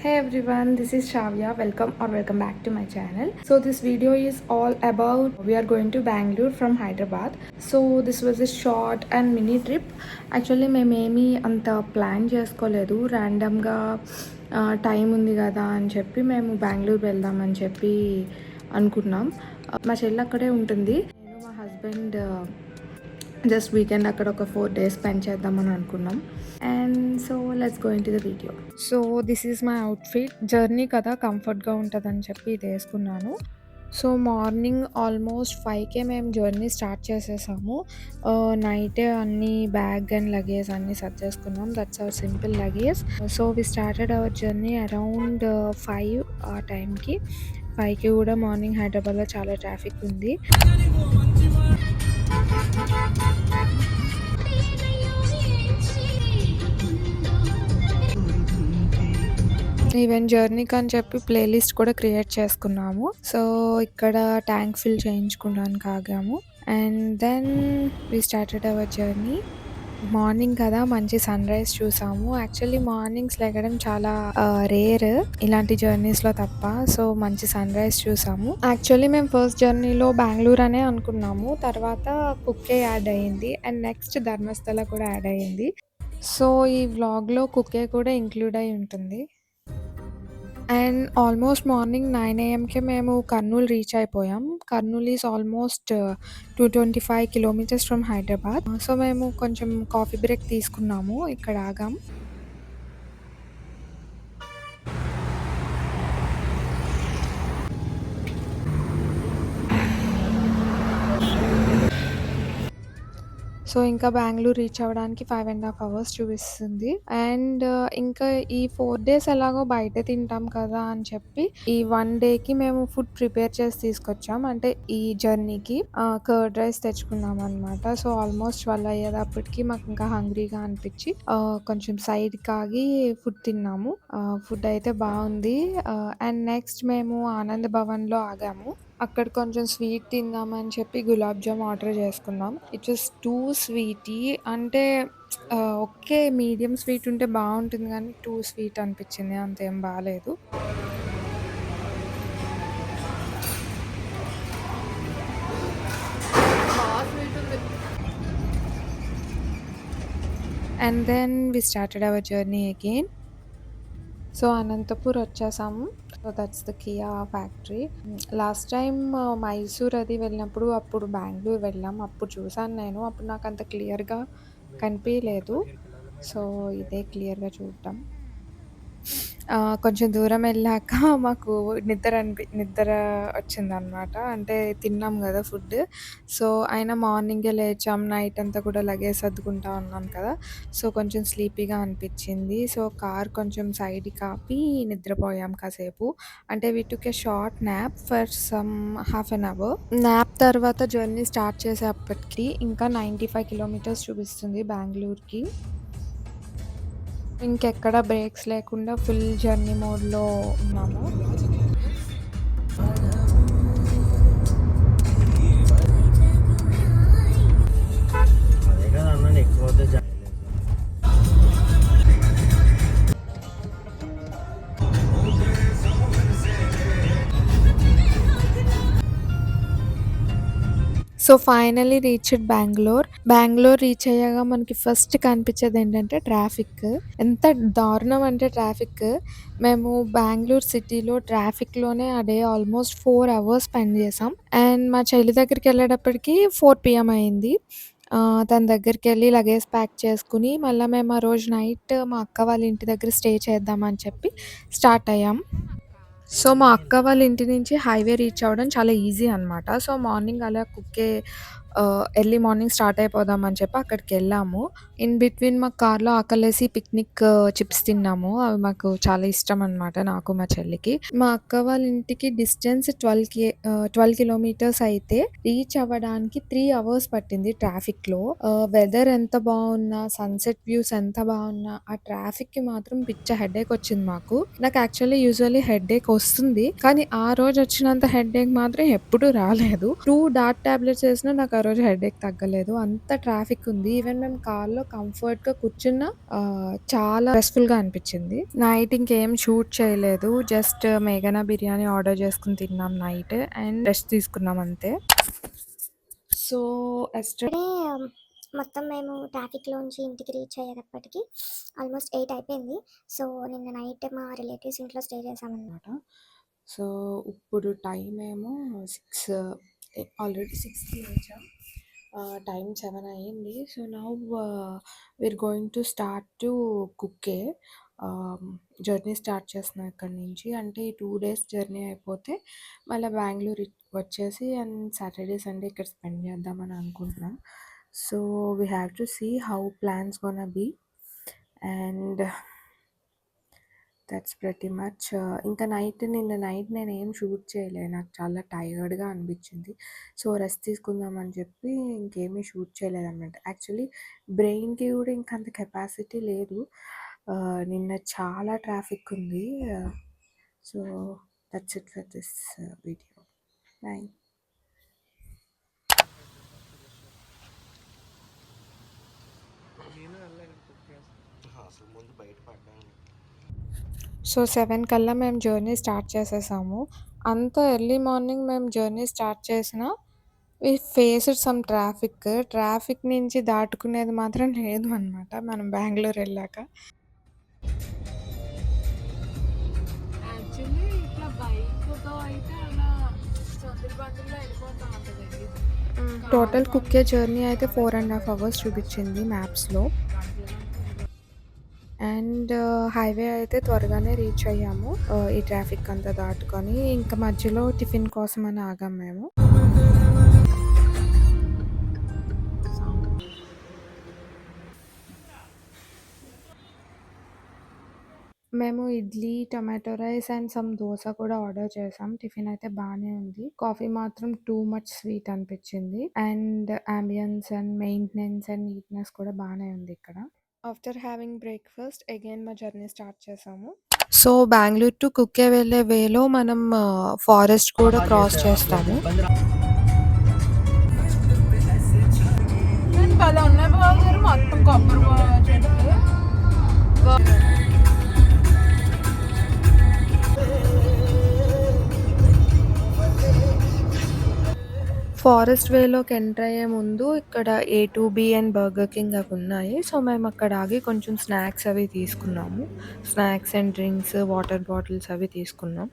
Hey everyone, this is Shavya. Welcome back to my channel. So this video is all about we are going to Bangalore from Hyderabad. So this was a short and mini trip. Actually మేమేమి అంత plan చేసుకోలేదు, ర్యాండమ్గా time ఉంది కదా అని చెప్పి మేము బెంగళూరు వెళ్దామని చెప్పి అనుకున్నాం. మా చెల్లి అక్కడే ఉంటుంది, నేను మా హస్బెండ్ జస్ట్ వీకెండ్ అక్కడ ఒక 4 days స్పెండ్ చేద్దామని అనుకున్నాం. And so let's go in to the video. So this is my outfit. Journey కదా కంఫర్ట్గా ఉంటుందని చెప్పి ఇది వేసుకున్నాను. సో మార్నింగ్ ఆల్మోస్ట్ 5కే మేము జర్నీ స్టార్ట్ చేసేసాము. నైటే అన్ని బ్యాగ్ అండ్ లగేజ్ అన్నీ సర్దేసుకున్నాం. That's our simple luggage. So we started our journey around 5 ఆ టైంకి. 5కి కూడా మార్నింగ్ హైదరాబాద్లో చాలా ట్రాఫిక్ ఉంది. ఈవెన్ జర్నీకి అని చెప్పి ప్లేలిస్ట్ కూడా క్రియేట్ చేసుకున్నాము. సో ఇక్కడ ట్యాంక్ ఫిల్ చేయించుకోవడానికి ఆగాము. And then we started our journey. Morning కదా మంచి సన్ రైజ్ చూసాము. యాక్చువల్లీ మార్నింగ్స్ లెగడం చాలా రేర్ ఇలాంటి జర్నీస్లో తప్ప. సో మంచి సన్ రైజ్ చూసాము. యాక్చువల్లీ మేము ఫస్ట్ జర్నీలో బెంగళూరు అనే అనుకున్నాము, తర్వాత కుక్కే యాడ్ అయ్యింది అండ్ నెక్స్ట్ ధర్మస్థల కూడా యాడ్ అయ్యింది. సో ఈ వ్లాగ్లో కుక్కే కూడా ఇంక్లూడ్ అయి ఉంటుంది. అండ్ ఆల్మోస్ట్ మార్నింగ్ 9 AM మేము కర్నూలు రీచ్ అయిపోయాం. Kurnool is almost 225 kilometers from Hyderabad. So మేము కొంచెం కాఫీ బ్రేక్ తీసుకున్నాము, ఇక్కడ ఆగాం. సో ఇంకా బెంగళూరు రీచ్ అవ్వడానికి 5.5 hours చూపిస్తుంది. అండ్ ఇంకా ఈ 4 days ఎలాగో బయటే తింటాం కదా అని చెప్పి ఈ 1 dayకి మేము ఫుడ్ ప్రిపేర్ చేసి తీసుకొచ్చాం. అంటే ఈ జర్నీకి కర్డ్ రైస్ తెచ్చుకున్నాం అనమాట. సో ఆల్మోస్ట్ 12 అయ్యేటప్పటికి మాకు ఇంకా హంగ్రీగా అనిపించి కొంచెం సైడ్ కాగి ఫుడ్ తిన్నాము. ఫుడ్ అయితే బాగుంది. అండ్ నెక్స్ట్ మేము ఆనంద్ భవన్లో ఆగాము. అక్కడ కొంచెం స్వీట్ తిందామని చెప్పి గులాబ్ జామ్ ఆర్డర్ చేసుకున్నాం. It was too sweety. అంటే ఓకే, మీడియం స్వీట్ ఉంటే బాగుంటుంది కానీ టూ స్వీట్ అనిపించింది, అంతేం బాగాలేదు. And then we started our journey again. So Anantapur వచ్చేసాము. So that's the Kia factory. Last time Mysore అది వెళ్ళినప్పుడు అప్పుడు బెంగళూరు వెళ్ళాం, అప్పుడు చూసాను నేను. అప్పుడు నాకు అంత క్లియర్గా కనిపించలేదు. సో ఇదే క్లియర్గా చూడటం. కొంచెం దూరం వెళ్ళాక మాకు నిద్ర వచ్చిందనమాట. అంటే తిన్నాం కదా ఫుడ్. సో అయినా మార్నింగే లేచాం, నైట్ అంతా కూడా లగేజ్ సర్దుకుంటా ఉన్నాం కదా. సో కొంచెం స్లీపీగా అనిపించింది. సో కార్ కొంచెం సైడ్కి ఆపి నిద్రపోయాం కాసేపు. అంటే we took a short nap for some half an hour. Nap తర్వాత జర్నీ స్టార్ట్ చేసేప్పటికి ఇంకా 95 kilometers చూపిస్తుంది బెంగళూరుకి. ఇంకెక్కడ బ్రేక్స్ లేకుండా ఫుల్ జర్నీ మోడ్లో ఉన్నాము. అదే కదా అన్న, ఎక్కువ so finally reached Bengaluru reach అయ్యాక మనకి ఫస్ట్ కనిపించేది ఏంటంటే ట్రాఫిక్. ఎంత దారుణం అంటే ట్రాఫిక్. మేము బెంగళూరు సిటీలో ట్రాఫిక్లోనే ఆ డే ఆల్మోస్ట్ 4 hours స్పెండ్ చేసాం. అండ్ మా చెల్లి దగ్గరికి వెళ్ళేటప్పటికి 4 PM అయింది. తన దగ్గరికి వెళ్ళి లగేజ్ ప్యాక్ చేసుకుని మళ్ళీ మేము ఆ రోజు నైట్ మా అక్క వాళ్ళ ఇంటి దగ్గర స్టే చేద్దామని చెప్పి స్టార్ట్ అయ్యాం. సో మా అక్క వాళ్ళ ఇంటి నుంచి హైవే రీచ్ అవ్వడం చాలా ఈజీ అనమాట. సో మార్నింగ్ అలా ఎర్లీ మార్నింగ్ స్టార్ట్ అయిపోదామని చెప్పి అక్కడికెళ్ళాము. ఇన్ బిట్వీన్ మాకు కార్‌లో ఆకలేసి పిక్నిక్ చిప్స్ తిన్నాము. అవి మాకు చాలా ఇష్టం అనమాట, నాకు మా చెల్లికి. మా అక్క వాళ్ళ ఇంటికి డిస్టెన్స్ 12 kilometers అయితే రీచ్ అవ్వడానికి 3 hours పట్టింది ట్రాఫిక్‌లో. వెదర్ ఎంత బాగున్నా, సన్‌సెట్ వ్యూస్ ఎంత బాగున్నా, ఆ ట్రాఫిక్‌కి మాత్రం పిచ్చ హెడేక్ వచ్చింది మాకు. నాకు యాక్చువల్లీ యూజువల్లీ హెడేక్ వస్తుంది, కానీ ఆ రోజు వచ్చినంత హెడేక్ మాత్రం ఎప్పుడూ రాలేదు. 2 డార్ట్ టాబ్లెట్స్ వేసినా నాకు ఆ ఒక్కరోజు హెడేక్ తగ్గలేదు. అంత ట్రాఫిక్ ఉంది. ఈవెన్ మేము కార్‌లో కంఫర్ట్‌గా కూర్చున్నా చాలా స్ట్రెస్‌ఫుల్‌గా అనిపిచ్చింది. నైట్ ఇంకేం షూట్ చేయలేదు. జస్ట్ మేఘనా బిర్యానీ ఆర్డర్ చేసుకొని తిన్నాం నైట్ అండ్ రెస్ట్ తీసుకున్నాం అంతే. సో, టుడే మొత్తం మేము ట్రాఫిక్‌లోంచి ఇంటికి రీచ్ అయ్యేటప్పటికి ఆల్మోస్ట్ 8 అయిపోయింది. సో, నిన్న నైట్ మా రిలేటివ్స్ ఇంట్లో స్టే చేశామన్నమాట. సో, ఇప్పుడు టైం ఏమో 6 ఆల్రెడీ 6కి లేచాం. టైం 7 అయింది. So, now we are going to start to Kukke. Journey start చేస్తున్నాం ఇక్కడి నుంచి. అంటే ఈ 2 డేస్ జర్నీ అయిపోతే మళ్ళీ బెంగుళూరు వచ్చేసి అండ్ సాటర్డే, సండే ఇక్కడ స్పెండ్ చేద్దామని అనుకుంటున్నాం. So, we have to see how plans gonna be and that's pretty much. ఇంకా నిన్న నైట్ నేనేం షూట్ చేయలే. నాకు చాలా టయర్డ్‌గా అనిపించింది. సో, రెస్ట్ తీసుకుందామని చెప్పి ఇంకేమీ షూట్ చేయలేదనమాట. యాక్చువల్లీ బ్రెయిన్‌కి కూడా ఇంక అంత కెపాసిటీ లేదు. నిన్న చాలా ట్రాఫిక్ ఉంది. So, that's it for this video. Bye. అసలు ముందు బయట పడ్డాను. సో, 7 కల్లా మేము జర్నీ స్టార్ట్ చేసేసాము. అంత ఎర్లీ మార్నింగ్ మేము జర్నీ స్టార్ట్ చేసినా వి ఫేస్డ్ సమ్ ట్రాఫిక్. ట్రాఫిక్ నుంచి దాటుకునేది మాత్రం లేదు అనమాట మనం బెంగుళూరు వెళ్ళాక. యాక్చువల్లీ ఇట్లా బైక్‌తో అయితే అలా సందులు వెళ్ళిపోతా ఉంటదండి. టోటల్ కుక్కే జర్నీ అయితే 4.5 అవర్స్ చూపించింది మ్యాప్స్‌లో. అండ్ హైవే అయితే త్వరగానే రీచ్ అయ్యాము. ఈ ట్రాఫిక్ అంతా దాటుకొని. ఇంకా మధ్యలో టిఫిన్ కోసమని ఆగాం మేము. మేము idli, tomato rice and some dosa కూడా ఆర్డర్ చేసాం. టిఫిన్ అయితే బానే ఉంది. కాఫీ మాత్రం టూ మచ్ స్వీట్ అనిపించింది. And ambience and maintenance and neatness కూడా బానే ఉంది ఇక్కడ. ఆఫ్టర్ హ్యావింగ్ బ్రేక్‌ఫాస్ట్ అగైన్ మా జర్నీ స్టార్ట్ చేసాము. సో, బెంగుళూరు టు కుక్కే వెళ్ళే వేలో మనం ఫారెస్ట్ కూడా క్రాస్ చేస్తాము. భలే ఉన్నాయి బావగారు, మొత్తం కొబ్బరి చెట్లు. ఫారెస్ట్ వేలోకి ఎంటర్ అయ్యే ముందు ఇక్కడ A2B అండ్ బర్గర్ కింగ్ అవి ఉన్నాయి. సో, మేము అక్కడ ఆగి కొంచెం స్నాక్స్ అవి తీసుకున్నాము. Snacks and drinks, water bottles అవి తీసుకున్నాం.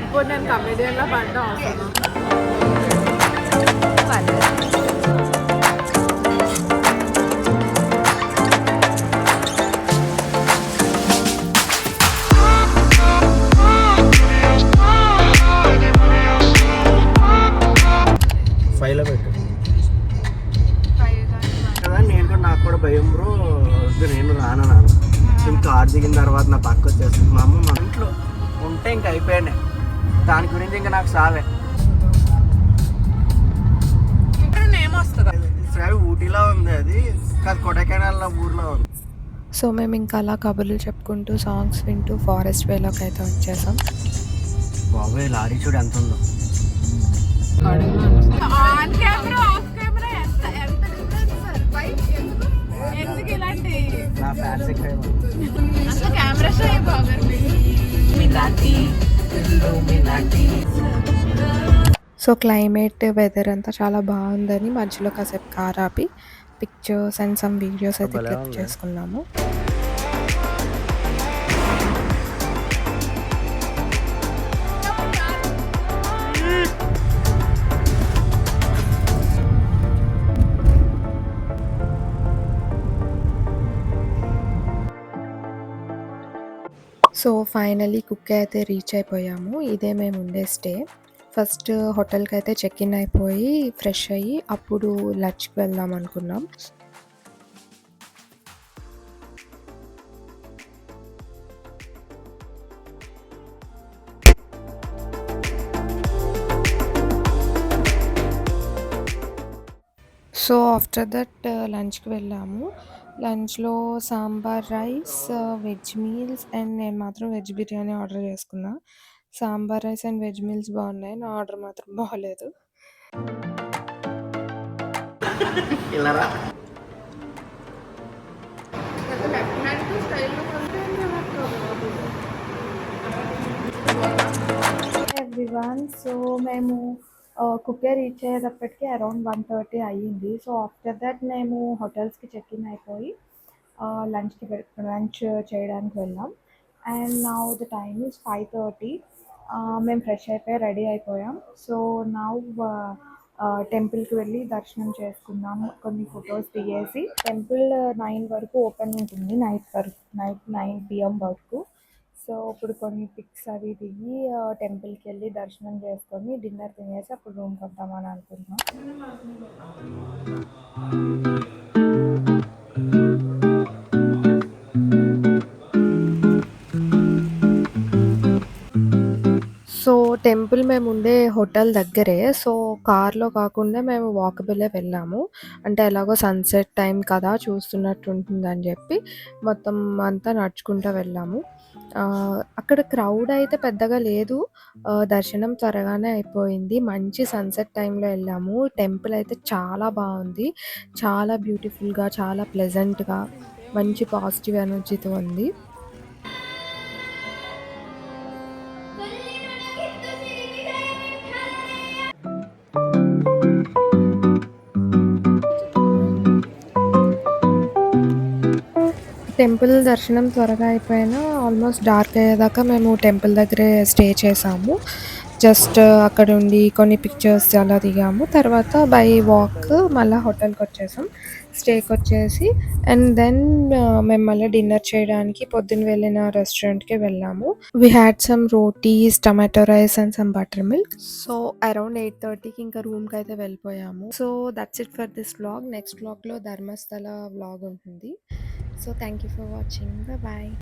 ఇప్పుడు నేను కమెడియన్‌లా పడ్డం అవసరమా? ఫైవ్‌లో పెట్టు. కదా నేను కూడా, నాకు కూడా భయం బ్రో. వద్దు నేను రానన్నాను. ఇంకా కార్ దిగిన తర్వాత నా పక్క వచ్చేస్తుంది. మా అమ్మ మా ఇంట్లో ఉంటే ఇంక అయిపోయాయి. దాని గురించి ఇంకా నాకు సావే. ఊటీలో ఉంది అది, కాదు కొడైకెనాల్లో ఊర్లో ఉంది. సో, మేము ఇంకా అలా కబుర్లు చెప్పుకుంటూ సాంగ్స్ వింటూ ఫారెస్ట్ వేలోకి అయితే వచ్చేసాం. బాబోయ్ లారీ చూడు ఎంత ఉందో. నా ఫ్యాన్స్ ఎక్కువ. సో, క్లైమేట్, వెదర్ అంతా చాలా బాగుందని మధ్యలో కాసేపు కార్ ఆపి పిక్చర్స్ అండ్ సమ్ వీడియోస్ అయితే భలే క్లిక్ ఉంది. చేసుకున్నాము. సో, ఫైనల్లీ కుక్కే అయితే రీచ్ అయిపోయాము. ఇదే మేము ఉండే స్టే. ఫస్ట్ హోటల్‌కి అయితే చెక్ ఇన్ అయిపోయి ఫ్రెష్ అయ్యి అప్పుడు లంచ్‌కి వెళ్దాం అనుకున్నాం. సో, ఆఫ్టర్ దట్ లంచ్‌కి వెళ్ళాము. లంచ్‌లో sambar rice, veg meals and నేను మాత్రం వెజ్ బిర్యానీ ఆర్డర్ చేసుకున్నా. Sambar rice and veg meals బాగున్నాయి. నా ఆర్డర్ మాత్రం బాలేదు. ఇలా రా. ఎవ్రీవన్. సో, మేము కుకే రీచ్ అయ్యేటప్పటికి అరౌండ్ 1:30 అయ్యింది. సో, ఆఫ్టర్ దట్ మేము హోటల్స్‌కి చెక్ ఇన్ అయిపోయి లంచ్ చేయడానికి వెళ్ళాం. And now the time is 5:30. మేము ఫ్రెష్ అయిపోయి రెడీ అయిపోయాం. సో, నౌ టెంపుల్‌కి వెళ్ళి దర్శనం చేసుకున్నాం. కొన్ని ఫొటోస్ దిగేసి టెంపుల్ 9 వరకు ఓపెన్ ఉంటుంది. నైట్ 9 PM వరకు. సో, ఇప్పుడు కొన్ని పిక్స్ అవి దిగి టెంపుల్‌కి వెళ్ళి దర్శనం చేసుకొని డిన్నర్ తినేసి అప్పుడు రూమ్‌కి వద్దామని అనుకుంటున్నాం. సో, టెంపుల్ మేముండే హోటల్ దగ్గరే. సో, కార్‌లో కాకుండా మేము వాకబులే వెళ్ళాము. అంటే ఎలాగో సన్‌సెట్ టైం కదా! చూస్తున్నట్టుంటుందని జెప్పి మొత్తం అంతా నడుచుకుంటా వెళ్ళాము. అక్కడ క్రౌడ్ అయితే పెద్దగా లేదు. దర్శనం త్వరగానే అయిపోయింది. మంచి సన్‌సెట్ టైంలో వెళ్ళాము. టెంపుల్ అయితే చాలా బావుంది. చాలా బ్యూటిఫుల్‌గా, చాలా ప్లెజెంట్‌గా, మంచి పాజిటివ్ ఎనర్జీతో ఉంది. టెంపుల్ దర్శనం త్వరగా అయిపోయినా ఆల్మోస్ట్ డార్క్ అయ్యేదాకా మేము టెంపుల్ దగ్గరే స్టే చేసాము. జస్ట్ అక్కడుండి కొన్ని పిక్చర్స్ అలా దిగాము. తర్వాత బై వాక్ మళ్ళా హోటల్‌కొచ్చేసాం. స్టేకొచ్చేసి అండ్ దెన్ మేము మళ్ళీ డిన్నర్ చేయడానికి పొద్దున వెళ్ళిన రెస్టారెంట్‌కే వెళ్ళాము. We had some rotis, tomato rice and some buttermilk. So, around 8:30కి ఇంకా రూమ్‌కైతే వెళ్ళిపోయాము. So, that's it for this vlog. Next వ్లాగ్‌లో ధర్మస్థల వ్లాగ్ ఉంటుంది. So thank you for watching. Bye bye.